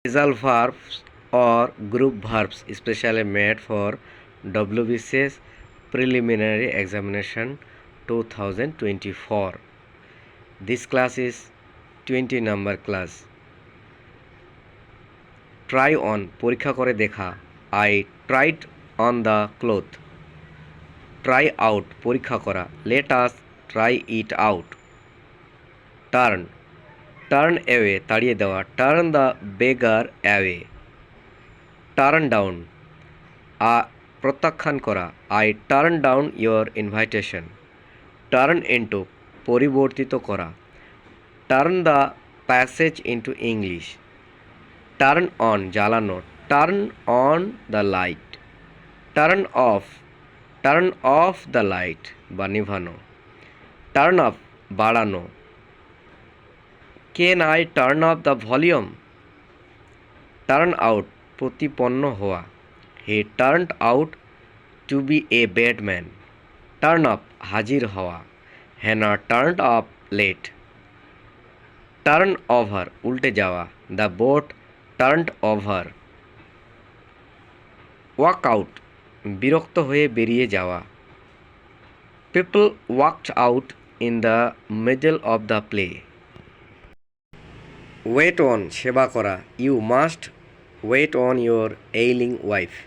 Phrasal verbs or group verbs especially made for WBCS Preliminary Examination 2024. This class is 20 number class. Try on পরীক্ষা করে দেখা I tried on the cloth. Try out পরীক্ষা করা Let us try it out. Turn away তাড়িয়ে দেওয়া Turn the beggar away. Turn down প্রত্যাখ্যান করা I turn down your invitation. Turn into পরিবর্তিত করা Turn the passage into English. Turn on জ্বালানো Turn on the light. Turn off the light বা নিভানো Turn up বাড়ানো Can I turn up the volume? Turn out প্রতিপন্ন হওয়া He turned out to be a bad man. Turn up হাজির হওয়া Hannah turned up late. Turn over উল্টে যাওয়া The boat turned over. Walk out বিরক্ত হয়ে বেরিয়ে যাওয়া People walked out in the middle of the play. Wait on সেবা করা You must wait on your ailing wife.